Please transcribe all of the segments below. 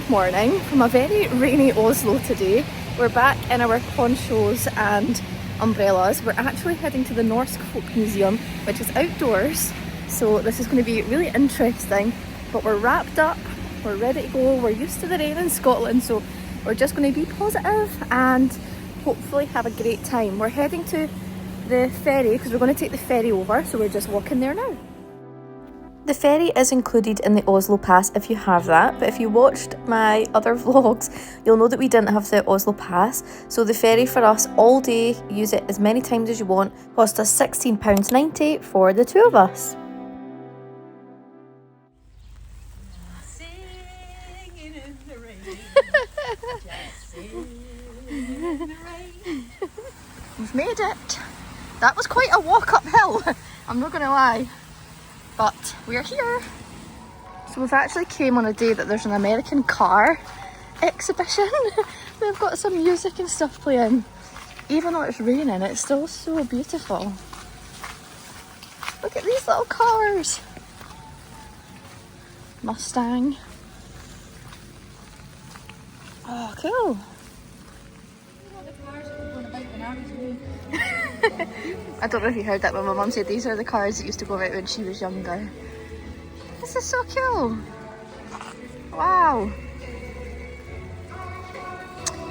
Good morning from a very rainy Oslo today. We're back in our ponchos and umbrellas. We're actually heading to the Norsk Folkemuseum, which is outdoors. So this is going to be really interesting, but we're wrapped up, we're ready to go. We're used to the rain in Scotland, so we're just going to be positive and hopefully have a great time. We're heading to the ferry because we're going to take the ferry over, so we're just walking there now. The ferry is included in the Oslo pass if you have that, but if you watched my other vlogs, you'll know that we didn't have the Oslo pass. So the ferry for us all day, use it as many times as you want, cost us £16.90 for the two of us. Singing in the rain, just singing in the rain. We've made it. That was quite a walk uphill, I'm not gonna lie. But we're here. So we've actually came on a day that there's an American car exhibition. They've got some music and stuff playing. Even though it's raining, it's still so beautiful. Look at these little cars. Mustang. Oh, cool. I don't know if you heard that, but my mum said these are the cars that used to go out when she was younger. This is so cool. Wow.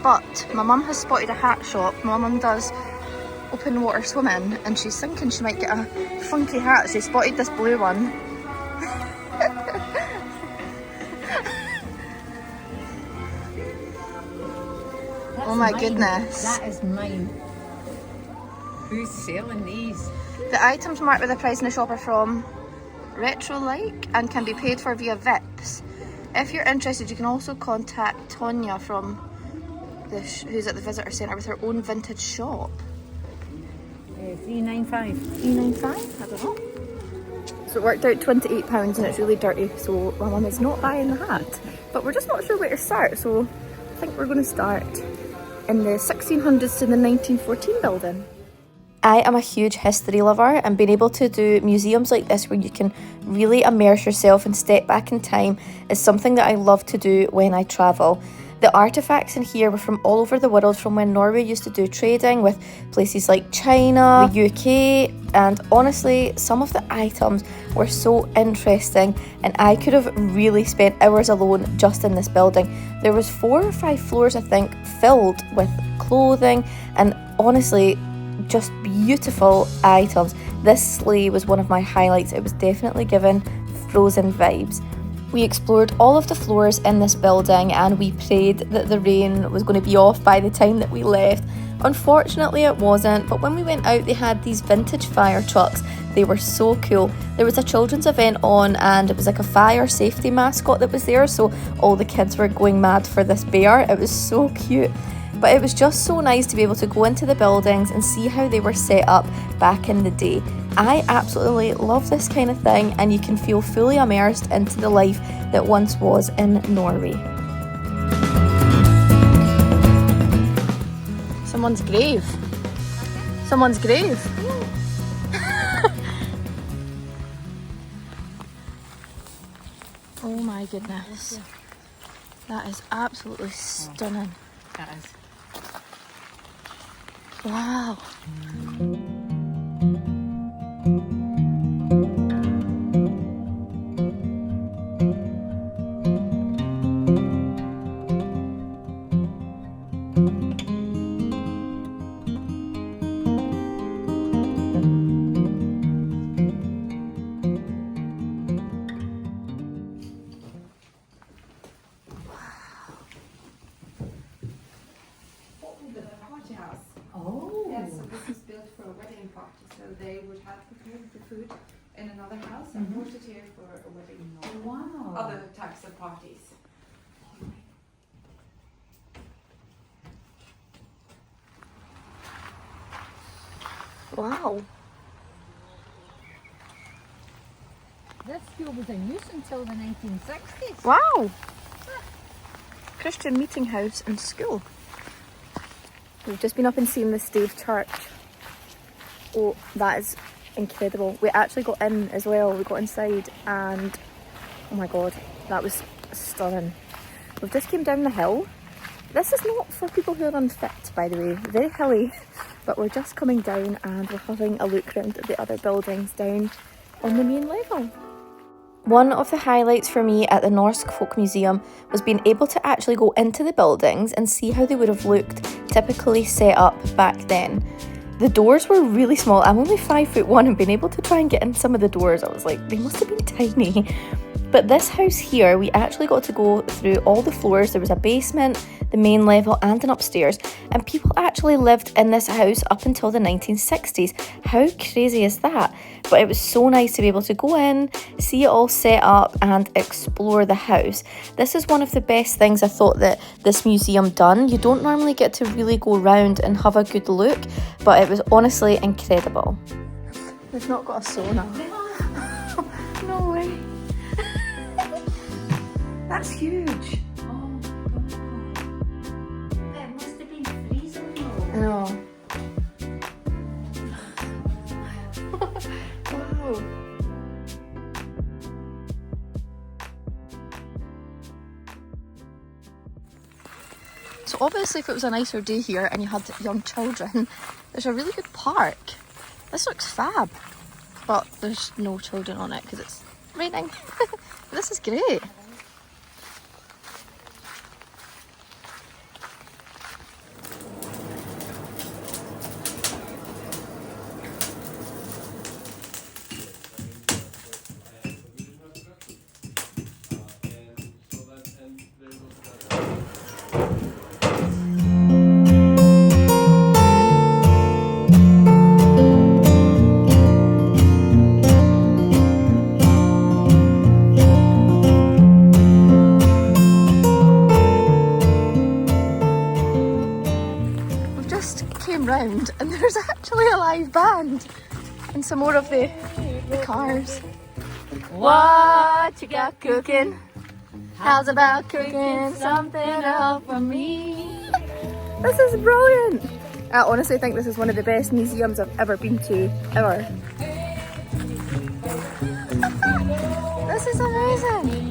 But my mum has spotted a hat shop. My mum does open water swimming and she's thinking she might get a funky hat. She spotted this blue one. Oh my goodness. That is mine. Who's selling these? The items marked with the price in the shop are from Retro-like and can be paid for via Vips. If you're interested, you can also contact Tonya from who's at the visitor centre with her own vintage shop. £3.95. £3.95? I don't know. So it worked out £28 and it's really dirty, so my mum is not buying the hat. But we're just not sure where to start, so I think we're going to start in the 1600s to the 1914 building. I am a huge history lover, and being able to do museums like this where you can really immerse yourself and step back in time is something that I love to do when I travel. The artefacts in here were from all over the world, from when Norway used to do trading with places like China, the UK, and honestly some of the items were so interesting and I could have really spent hours alone just in this building. There was 4 or 5 floors I think filled with clothing and honestly just beautiful items. This sleigh was one of my highlights. It was definitely given Frozen vibes. We explored all of the floors in this building and we prayed that the rain was going to be off by the time that we left. Unfortunately it wasn't, but when we went out they had these vintage fire trucks. They were so cool. There was a children's event on and it was like a fire safety mascot that was there, so all the kids were going mad for this bear. It was so cute. But it was just so nice to be able to go into the buildings and see how they were set up back in the day. I absolutely love this kind of thing and you can feel fully immersed into the life that once was in Norway. Someone's grave. Someone's grave. Oh my goodness. That is absolutely stunning. That is. Wow. They would have prepared the food in another house and brought it here for a wedding or other types of parties. Wow. This school was in use until the 1960s. Wow. Christian meeting house and school. We've just been up and seen the Stave Church. Oh, that is incredible. We actually got in as well. We got inside and oh my god, that was stunning. We've just came down the hill. This is not for people who are unfit, by the way, very hilly, but we're just coming down and we're having a look around at the other buildings down on the main level. One of the highlights for me at the Norsk Folkemuseum was being able to actually go into the buildings and see how they would have looked typically set up back then. The doors were really small. I'm only 5'1" and being able to try and get in some of the doors, I was like, they must have been tiny. But this house here, we actually got to go through all the floors. There was a basement, the main level and an upstairs, and people actually lived in this house up until the 1960s. How crazy is that? But it was so nice to be able to go in, see it all set up and explore the house. This is one of the best things I thought that this museum done. You don't normally get to really go around and have a good look, but it was honestly incredible. We've not got a sauna. No way. That's huge. Oh God. It must have been freezing though. I know. Wow. So obviously if it was a nicer day here and you had young children, there's a really good park. This looks fab, but there's no children on it because it's raining. This is great. Round and there's actually a live band and some more of the cars. What you got cooking? How's about cooking something up for me? This is brilliant. I honestly think this is one of the best museums I've ever been to, ever. This is amazing.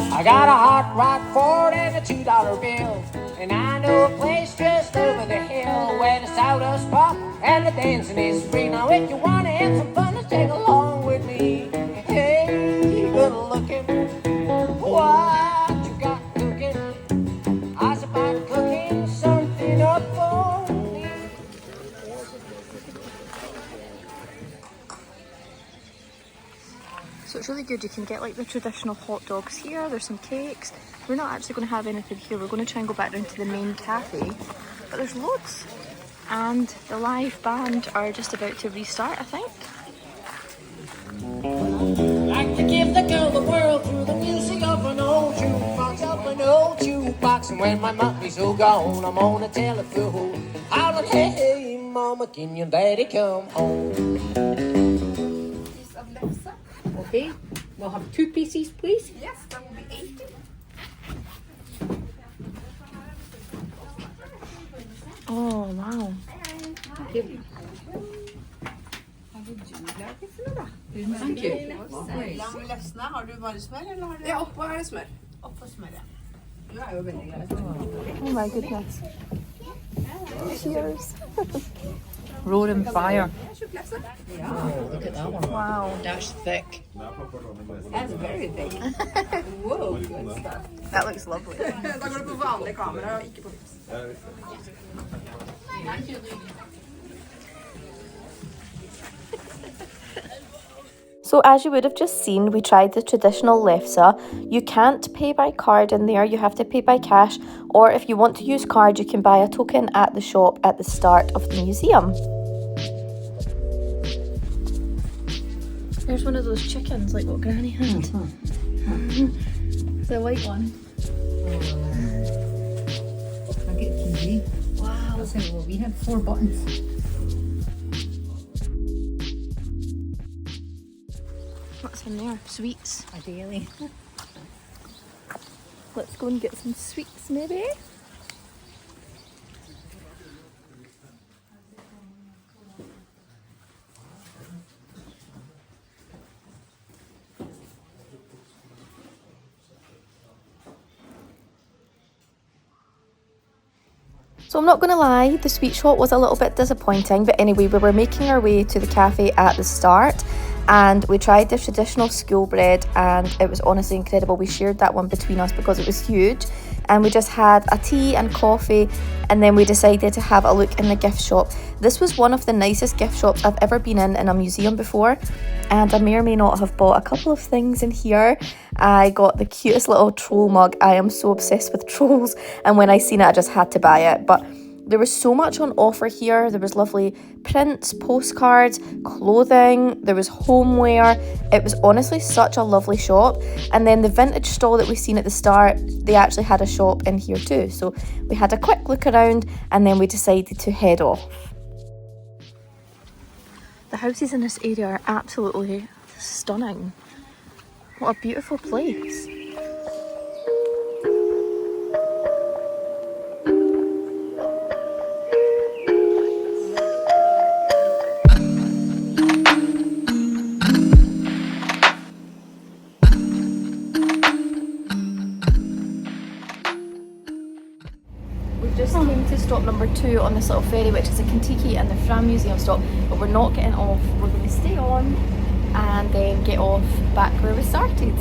I got a hot rod Ford and a $2 bill, and I know a place just over the hill where the sawdust pop and the dancing is free. Now if you wanna have some fun, just take along with me. Hey, good looking, what you got cooking? I was about cooking something up for me. So it's really good. You can get like the traditional hot dogs here. There's some cakes. We're not actually going to have anything here. We're going to try and go back down to the main cafe. But there's loads. And the live band are just about to restart, I think. Like to give the girl the world through the music of an old jukebox, And when my mommy's all gone, I'm on a telephone, hollering, hey, mama, can your daddy come home? Piece of Lefse. Okay, we'll have 2 pieces, please. Yes, that will be 80. Oh, wow. Thank you. Lang Lefsene, har du bare smør, eller har du? Ja, oppå er det smør. Oppå smøret. Du er jo veldig greit. Oh my goodness. Cheers. Roaring fire. Kjøp Look at that one. Wow. That's thick. That's very big. Whoa, good stuff. That looks lovely. Da går du på vanlig kamera og ikke på Vips. So as you would have just seen, we tried the traditional Lefse. You can't pay by card in there, you have to pay by cash, or if you want to use card, you can buy a token at the shop at the start of the museum. There's one of those chickens, like what Granny had. The white one. I get TV. Wow. So, well, we had 4 buttons. What's in there? Sweets. Ideally. Let's go and get some sweets maybe. So I'm not going to lie, the sweet shop was a little bit disappointing, but anyway, we were making our way to the cafe at the start and we tried the traditional school bread and it was honestly incredible. We shared that one between us because it was huge, and we just had a tea and coffee, and then we decided to have a look in the gift shop. This was one of the nicest gift shops I've ever been in a museum before, and I may or may not have bought a couple of things in here. I got the cutest little troll mug. I am so obsessed with trolls, and when I seen it I just had to buy it. But there was so much on offer here. There was lovely prints, postcards, clothing, there was homeware. It was honestly such a lovely shop. And then the vintage stall that we seen at the start, they actually had a shop in here too. So we had a quick look around and then we decided to head off. The houses in this area are absolutely stunning. What a beautiful place. Just came to stop number 2 on this little ferry, which is a Kentucky and the Fram Museum stop, but we're not getting off. We're going to stay on and then get off back where we started.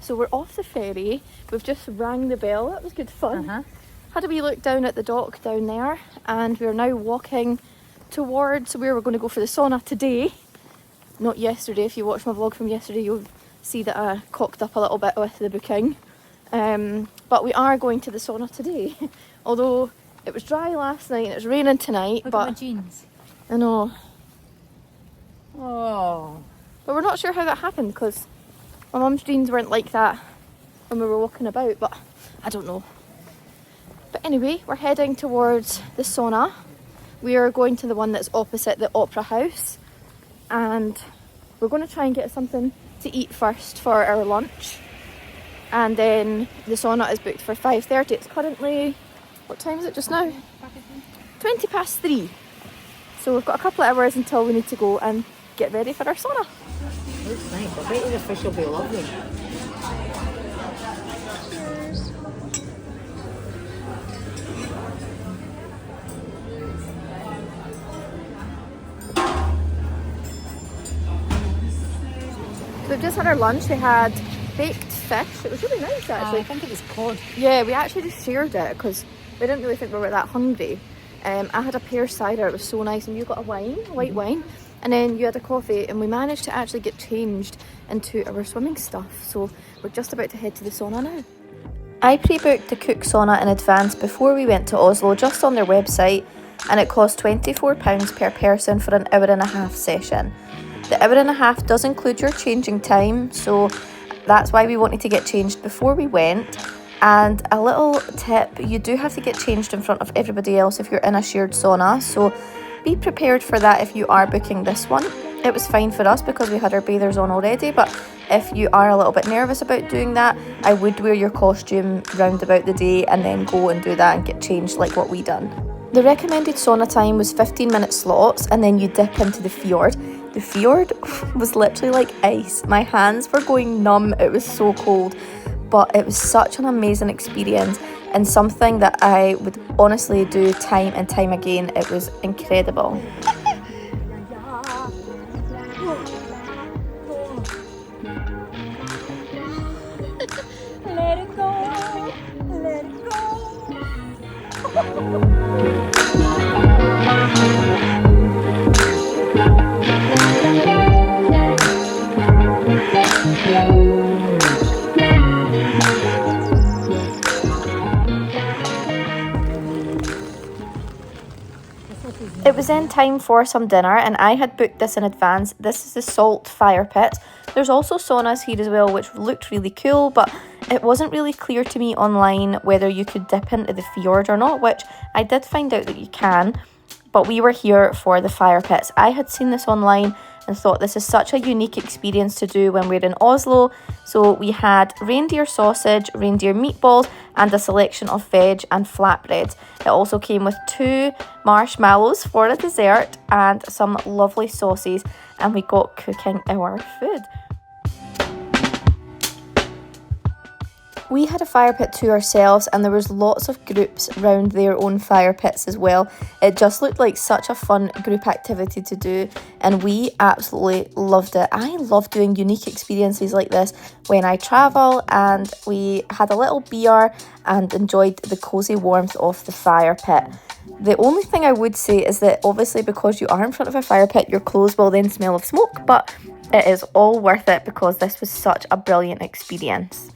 So we're off the ferry, we've just rang the bell, that was good fun. Had a wee look down at the dock down there, and we're now walking towards where we're going to go for the sauna today. Not yesterday. If you watch my vlog from yesterday, you'll see that I cocked up a little bit with the booking. But we are going to the sauna today. Although it was dry last night and it's raining tonight. Look but at my jeans. I know. Oh. But we're not sure how that happened because my mum's jeans weren't like that when we were walking about, but I don't know. But anyway, we're heading towards the sauna. We are going to the one that's opposite the Opera House, and we're going to try and get something to eat first for our lunch, and then the sauna is booked for 5:30. It's currently, what time is it just now? 20 past 3. So we've got a couple of hours until we need to go and get ready for our sauna. Looks nice. I bet you the fish will be lovely. So we've just had our lunch. We had baked fish. It was really nice actually. I think it was cod. Yeah, we actually just shared it because we didn't really think we were that hungry. I had a pear cider, it was so nice, and you got a wine, a white wine, and then you had a coffee, and we managed to actually get changed into our swimming stuff. So we're just about to head to the sauna now. I pre-booked the KOK sauna in advance before we went to Oslo, just on their website, and it cost £24 per person for an hour-and-a-half session. The hour-and-a-half does include your changing time, so that's why we wanted to get changed before we went. And a little tip, you do have to get changed in front of everybody else if you're in a shared sauna, so be prepared for that if you are booking this one. It was fine for us because we had our bathers on already, but if you are a little bit nervous about doing that, I would wear your costume round about the day and then go and do that and get changed like what we done. The recommended sauna time was 15-minute slots, and then you dip into the Fjord. The Fjord was literally like ice. My hands were going numb, it was so cold. But it was such an amazing experience and something that I would honestly do time and time again. It was incredible. Let it go, let it go. It was then time for some dinner, and I had booked this in advance. This is the salt fire pit. There's also saunas here as well, which looked really cool, but it wasn't really clear to me online whether you could dip into the fjord or not, which I did find out that you can. But we were here for the fire pits. I had seen this online and thought this is such a unique experience to do when we're in Oslo. So we had reindeer sausage, reindeer meatballs, and a selection of veg and flatbreads. It also came with 2 marshmallows for a dessert and some lovely sauces, and we got cooking our food. We had a fire pit to ourselves, and there was lots of groups round their own fire pits as well. It just looked like such a fun group activity to do, and we absolutely loved it. I love doing unique experiences like this when I travel, and we had a little beer and enjoyed the cosy warmth of the fire pit. The only thing I would say is that obviously because you are in front of a fire pit, your clothes will then smell of smoke, but it is all worth it because this was such a brilliant experience.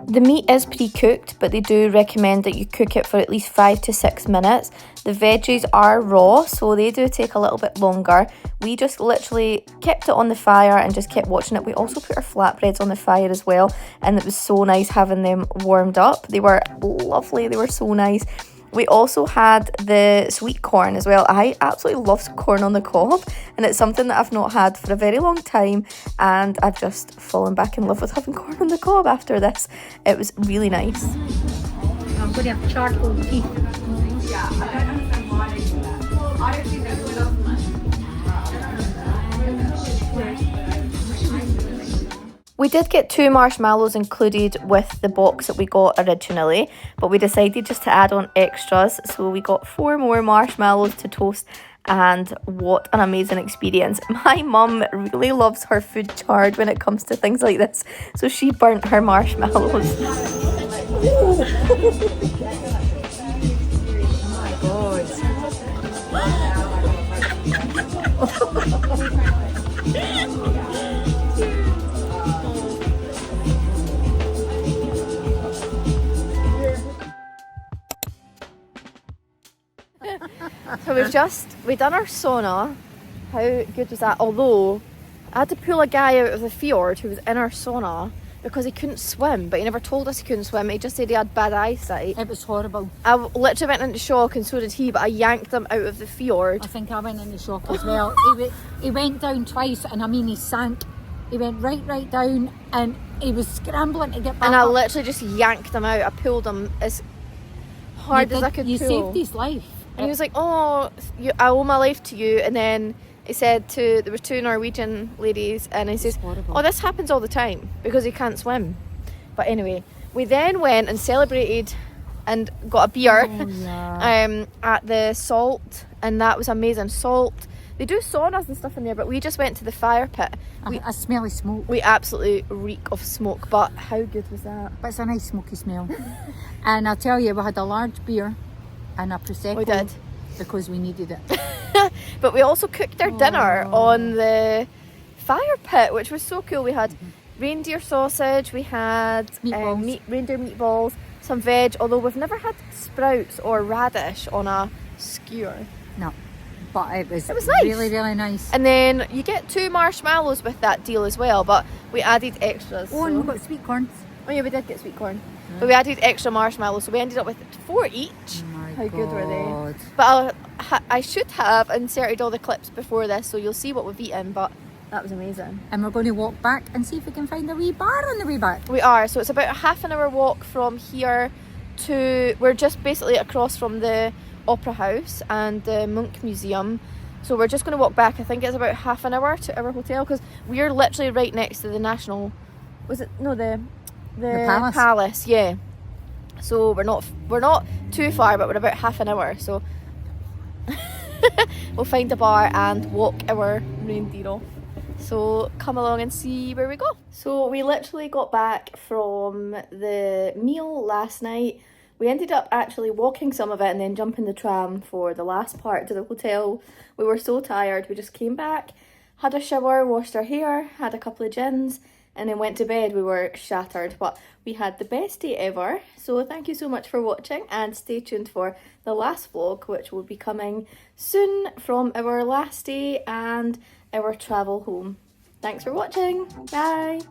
The meat is pre-cooked, but they do recommend that you cook it for at least 5 to 6 minutes. The veggies are raw, so they do take a little bit longer. We just literally kept it on the fire and just kept watching it. We also put our flatbreads on the fire as well, and it was so nice having them warmed up. They were lovely, they were so nice. We also had the sweet corn as well. I absolutely love corn on the cob, and it's something that I've not had for a very long time, and I've just fallen back in love with having corn on the cob after this. It was really nice. I'm going to have charcoal tea. Yeah, I don't understand why they do that. I don't think they would have. We did get 2 marshmallows included with the box that we got originally, but we decided just to add on extras, so we got 4 more marshmallows to toast, and what an amazing experience. My mum really loves her food charred when it comes to things like this, so she burnt her marshmallows. Oh my god. So we've done our sauna. How good was that? Although I had to pull a guy out of the fjord who was in our sauna because he couldn't swim, but he never told us he couldn't swim. He just said he had bad eyesight. It was horrible. I literally went into shock, and so did he, but I yanked him out of the fjord. I think I went into shock as well. He went down twice, and I mean he sank. He went right down, and he was scrambling to get back And I up. literally just yanked him out. I pulled him as hard as I could You pull. saved his life. And he was like, oh, I owe my life to you. And then he said there were 2 Norwegian ladies, and he says, oh, this happens all the time because he can't swim. But anyway, we then went and celebrated and got a beer at the Salt, and that was amazing. Salt, they do saunas and stuff in there, but we just went to the fire pit. A smelly smoke. We absolutely reek of smoke, but how good was that? But it's a nice smoky smell. And I'll tell you, we had a large beer and a Prosecco. We did. Because we needed it. But we also cooked our dinner on the fire pit, which was so cool. We had reindeer sausage, we had reindeer meatballs, some veg, although we've never had sprouts or radish on a skewer. No, but it was nice. Really, really nice. And then you get 2 marshmallows with that deal as well, but we added extras. Oh, and we got sweet corns. Oh yeah, we did get sweet corn. But we added extra marshmallows, so we ended up with 4 each. Oh my How good were they? God. But I should have inserted all the clips before this, so you'll see what we've eaten, but that was amazing. And we're going to walk back and see if we can find a wee bar on the way back. We are, so it's about a half an hour walk from here to, we're just basically across from the Opera House and the Munch Museum. So we're just going to walk back. I think it's about half an hour to our hotel, because we're literally right next to the National, the palace, yeah. So we're not too far, but we're about half an hour, so we'll find a bar and walk our reindeer off. So come along and see where we go. So we literally got back from the meal last night. We ended up actually walking some of it and then jumping the tram for the last part to the hotel. We were so tired, we just came back, had a shower, washed our hair, had a couple of gins, and then went to bed, we were shattered. But we had the best day ever. So thank you so much for watching, and stay tuned for the last vlog, which will be coming soon from our last day and our travel home. Thanks for watching. Bye.